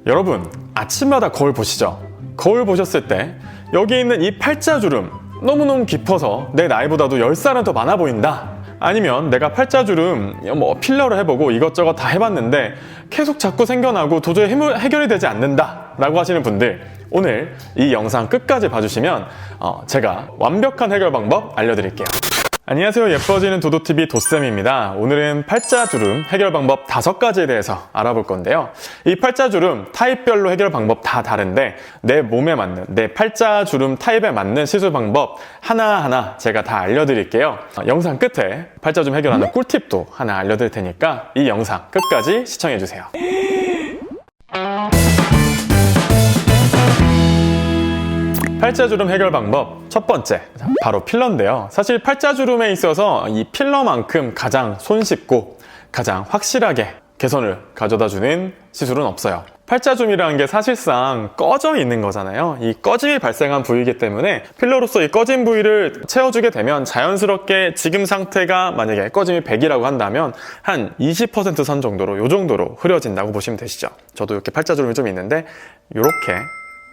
여러분, 아침마다 거울 보시죠? 거울 보셨을 때 여기 있는 이 팔자주름 너무너무 깊어서 내 나이보다도 10살은 더 많아 보인다. 아니면 내가 팔자주름 필러를 해보고 이것저것 다 해봤는데 계속 자꾸 생겨나고 도저히 해결이 되지 않는다 라고 하시는 분들, 오늘 이 영상 끝까지 봐주시면 제가 완벽한 해결 방법 알려드릴게요. 안녕하세요. 예뻐지는 도도TV 도쌤입니다. 오늘은 팔자주름 해결 방법 5가지에 대해서 알아볼 건데요. 이 팔자주름 타입별로 해결 방법 다 다른데 내 몸에 맞는, 내 팔자주름 타입에 맞는 시술 방법 하나하나 제가 다 알려드릴게요. 영상 끝에 팔자주름 해결하는 꿀팁도 하나 알려드릴 테니까 이 영상 끝까지 시청해주세요. 팔자주름 해결 방법 첫 번째, 바로 필러인데요. 사실 팔자주름에 있어서 이 필러만큼 가장 손쉽고 가장 확실하게 개선을 가져다주는 시술은 없어요. 팔자주름이라는 게 사실상 꺼져 있는 거잖아요. 이 꺼짐이 발생한 부위이기 때문에 필러로서 이 꺼진 부위를 채워주게 되면 자연스럽게 지금 상태가 만약에 꺼짐이 100이라고 한다면 한 20% 선 정도로, 요 정도로 흐려진다고 보시면 되시죠. 저도 이렇게 팔자주름이 좀 있는데 이렇게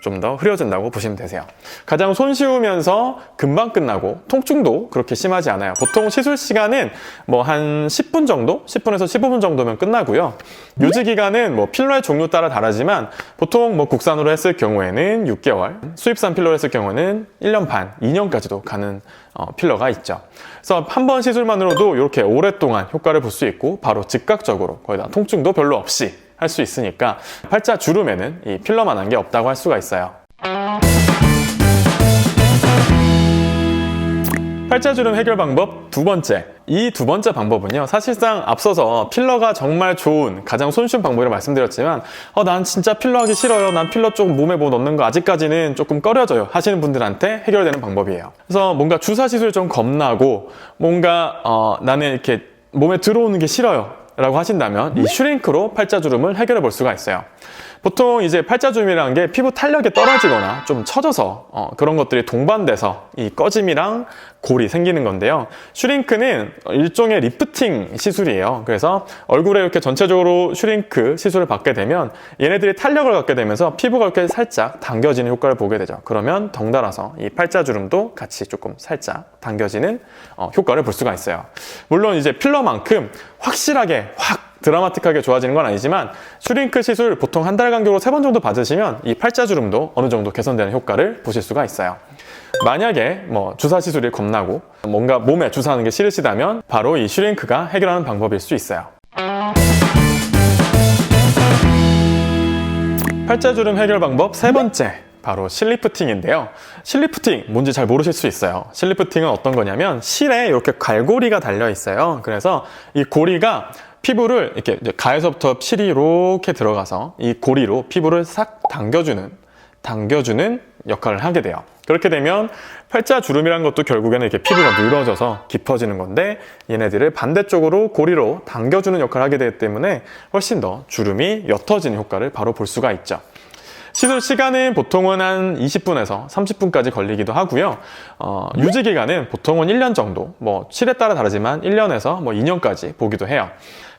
좀 더 흐려진다고 보시면 되세요. 가장 손쉬우면서 금방 끝나고 통증도 그렇게 심하지 않아요. 보통 시술 시간은 한 10분 정도? 10분에서 15분 정도면 끝나고요. 유지 기간은 필러의 종류 따라 다르지만 보통 국산으로 했을 경우에는 6개월, 수입산 필러로 했을 경우는 1년 반, 2년까지도 가는 필러가 있죠. 그래서 한 번 시술만으로도 이렇게 오랫동안 효과를 볼 수 있고 바로 즉각적으로 거기다 통증도 별로 없이 할 수 있으니까 팔자주름에는 이 필러만한 게 없다고 할 수가 있어요. 팔자주름 해결 방법 두 번째. 이 두 번째 방법은요, 사실상 앞서서 필러가 정말 좋은 가장 손쉬운 방법이라고 말씀드렸지만 난 진짜 필러 하기 싫어요, 난 필러 쪽 몸에 넣는 거 아직까지는 조금 꺼려져요 하시는 분들한테 해결되는 방법이에요. 그래서 뭔가 주사 시술 좀 겁나고 나는 이렇게 몸에 들어오는 게 싫어요 라고 하신다면 이 슈링크로 팔자주름을 해결해 볼 수가 있어요. 보통 이제 팔자주름이라는 게 피부 탄력이 떨어지거나 좀 처져서 그런 것들이 동반돼서 이 꺼짐이랑 골이 생기는 건데요. 슈링크는 일종의 리프팅 시술이에요. 그래서 얼굴에 이렇게 전체적으로 슈링크 시술을 받게 되면 얘네들이 탄력을 갖게 되면서 피부가 이렇게 살짝 당겨지는 효과를 보게 되죠. 그러면 덩달아서 이 팔자주름도 같이 조금 살짝 당겨지는 효과를 볼 수가 있어요. 물론 이제 필러만큼 확실하게 확 드라마틱하게 좋아지는 건 아니지만 슈링크 시술 보통 한 달 간격으로 3번 정도 받으시면 이 팔자주름도 어느 정도 개선되는 효과를 보실 수가 있어요. 만약에 주사 시술이 겁나고 뭔가 몸에 주사하는 게 싫으시다면 바로 이 슈링크가 해결하는 방법일 수 있어요. 팔자주름 해결 방법 세 번째, 바로 실리프팅인데요. 실리프팅 뭔지 잘 모르실 수 있어요. 실리프팅은 어떤 거냐면 실에 이렇게 갈고리가 달려 있어요. 그래서 이 고리가 피부를 이렇게 가에서부터 실이 이렇게 들어가서 이 고리로 피부를 싹 당겨주는 역할을 하게 돼요. 그렇게 되면 팔자주름이라는 것도 결국에는 이렇게 피부가 늘어져서 깊어지는 건데 얘네들을 반대쪽으로 고리로 당겨주는 역할을 하게 되기 때문에 훨씬 더 주름이 옅어지는 효과를 바로 볼 수가 있죠. 시술 시간은 보통은 한 20분에서 30분까지 걸리기도 하고요. 유지 기간은 보통은 1년 정도, 실에 따라 다르지만 1년에서 2년까지 보기도 해요.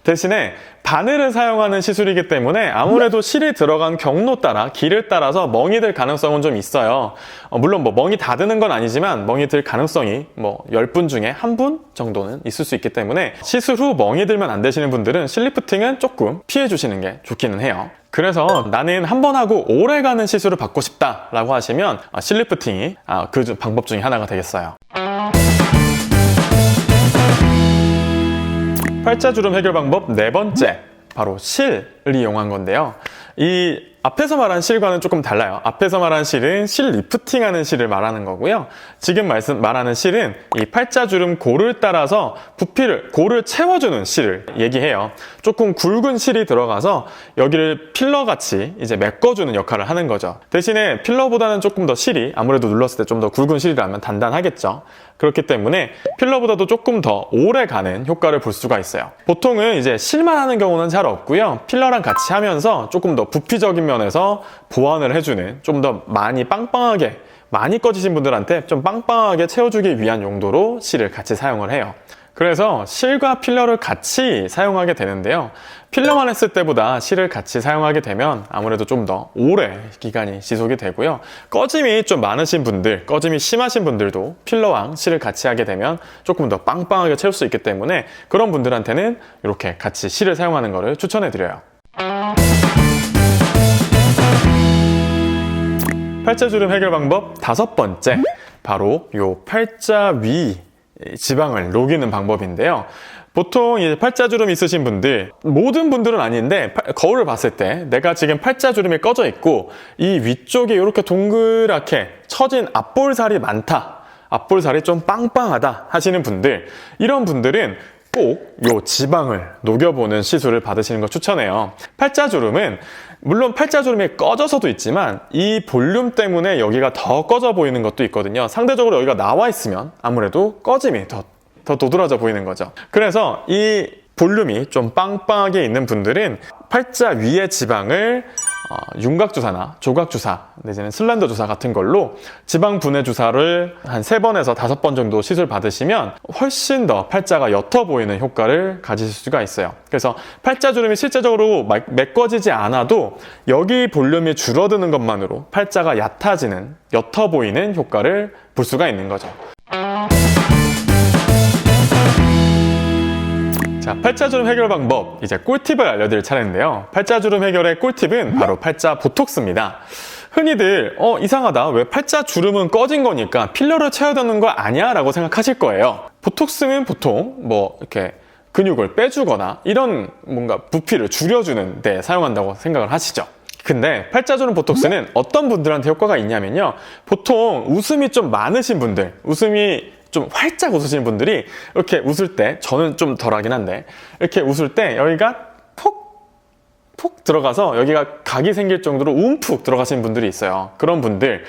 대신에 바늘을 사용하는 시술이기 때문에 아무래도 실이 들어간 경로 따라, 길을 따라서 멍이 들 가능성은 좀 있어요. 물론 멍이 다 드는 건 아니지만 멍이 들 가능성이 10분 중에 1분 정도는 있을 수 있기 때문에 시술 후 멍이 들면 안 되시는 분들은 실리프팅은 조금 피해 주시는 게 좋기는 해요. 그래서 나는 한 번 하고 오래 가는 시술을 받고 싶다 라고 하시면 실리프팅이 그 방법 중에 하나가 되겠어요. 팔자주름 해결 방법 네 번째, 바로 실을 이용한 건데요. 이 앞에서 말한 실과는 조금 달라요. 앞에서 말한 실은 실 리프팅하는 실을 말하는 거고요. 지금 말하는 실은 이 팔자주름 골을 따라서 골을 채워주는 실을 얘기해요. 조금 굵은 실이 들어가서 여기를 필러같이 이제 메꿔주는 역할을 하는 거죠. 대신에 필러보다는 조금 더 실이 아무래도 눌렀을 때 좀 더 굵은 실이라면 단단하겠죠. 그렇기 때문에 필러보다도 조금 더 오래 가는 효과를 볼 수가 있어요. 보통은 이제 실만 하는 경우는 잘 없고요. 필러랑 같이 하면서 조금 더 부피적인 면에서 보완을 해주는, 좀 더 많이 꺼지신 분들한테 좀 빵빵하게 채워주기 위한 용도로 실을 같이 사용을 해요. 그래서 실과 필러를 같이 사용하게 되는데요. 필러만 했을 때보다 실을 같이 사용하게 되면 아무래도 좀 더 오래 기간이 지속이 되고요. 꺼짐이 좀 많으신 분들, 꺼짐이 심하신 분들도 필러와 실을 같이 하게 되면 조금 더 빵빵하게 채울 수 있기 때문에 그런 분들한테는 이렇게 같이 실을 사용하는 것을 추천해 드려요. 팔자주름 해결 방법 5번째, 바로 요 팔자 위 지방을 녹이는 방법인데요. 보통 이제 팔자주름 있으신 분들, 모든 분들은 아닌데 거울을 봤을 때 내가 지금 팔자주름이 꺼져 있고 이 위쪽에 이렇게 동그랗게 처진 앞볼살이 많다, 앞볼살이 좀 빵빵하다 하시는 분들, 이런 분들은 꼭 요 지방을 녹여보는 시술을 받으시는 걸 추천해요. 팔자주름은 물론 팔자주름이 꺼져서도 있지만 이 볼륨 때문에 여기가 더 꺼져 보이는 것도 있거든요. 상대적으로 여기가 나와 있으면 아무래도 꺼짐이 더 도드라져 보이는 거죠. 그래서 이 볼륨이 좀 빵빵하게 있는 분들은 팔자 위의 지방을 윤곽주사나 조각주사 내지는 슬렌더 주사 같은 걸로 지방 분해 주사를 한 3번에서 5번 정도 시술 받으시면 훨씬 더 팔자가 옅어 보이는 효과를 가지실 수가 있어요. 그래서 팔자주름이 실제적으로 메꿔지지 않아도 여기 볼륨이 줄어드는 것만으로 팔자가 얕아지는, 옅어 보이는 효과를 볼 수가 있는 거죠. 자, 팔자주름 해결 방법, 이제 꿀팁을 알려드릴 차례인데요. 팔자주름 해결의 꿀팁은 바로 팔자 보톡스입니다. 흔히들 이상하다, 왜 팔자주름은 꺼진 거니까 필러를 채워야 되는 거 아니야? 라고 생각하실 거예요. 보톡스는 보통 뭐 이렇게 근육을 빼주거나 이런 뭔가 부피를 줄여주는 데 사용한다고 생각을 하시죠. 근데 팔자주름 보톡스는 어떤 분들한테 효과가 있냐면요, 보통 웃음이 좀 많으신 분들, 웃음이 좀 활짝 웃으시는 분들이 이렇게 웃을 때, 저는 좀 덜하긴 한데 이렇게 웃을 때 여기가 푹 들어가서 여기가 각이 생길 정도로 움푹 들어가시는 분들이 있어요. 그런 분들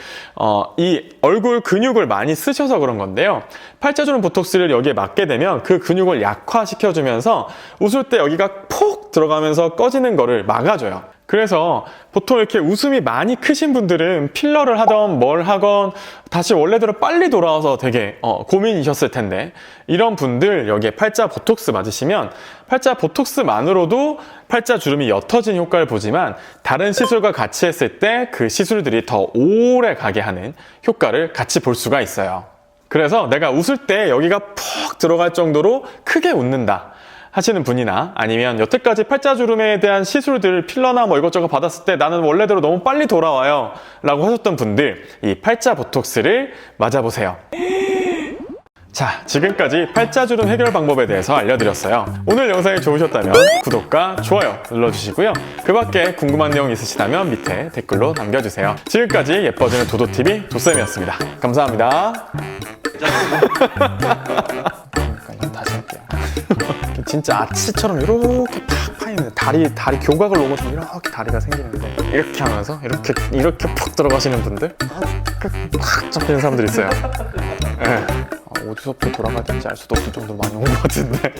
이 얼굴 근육을 많이 쓰셔서 그런 건데요, 팔자주름 보톡스를 여기에 맞게 되면 그 근육을 약화시켜주면서 웃을 때 여기가 푹 들어가면서 꺼지는 거를 막아줘요. 그래서 보통 이렇게 웃음이 많이 크신 분들은 필러를 하던 뭘 하건 다시 원래대로 빨리 돌아와서 되게 고민이셨을 텐데, 이런 분들 여기에 팔자 보톡스 맞으시면 팔자 보톡스만으로도 팔자 주름이 옅어진 효과를 보지만 다른 시술과 같이 했을 때 그 시술들이 더 오래 가게 하는 효과를 같이 볼 수가 있어요. 그래서 내가 웃을 때 여기가 푹 들어갈 정도로 크게 웃는다 하시는 분이나, 아니면 여태까지 팔자주름에 대한 시술들, 필러나 뭐 이것저것 받았을 때 나는 원래대로 너무 빨리 돌아와요 라고 하셨던 분들, 이 팔자 보톡스를 맞아보세요. 자, 지금까지 팔자주름 해결 방법에 대해서 알려드렸어요. 오늘 영상이 좋으셨다면 구독과 좋아요 눌러주시고요. 그 밖에 궁금한 내용 있으시다면 밑에 댓글로 남겨주세요. 지금까지 예뻐지는 도도TV 도쌤이었습니다. 감사합니다. 다시 할게요. 진짜 아치처럼 이렇게 팍 파이는 다리 교각을 놓은 것처럼 이렇게 다리가 생기는데, 이렇게 하면서 이렇게 푹 들어가시는 분들, 팍 잡히는 사람들 있어요. 네. 어디서부터 돌아가야 될지 알 수도 없을 정도로 많이 온 것 같은데.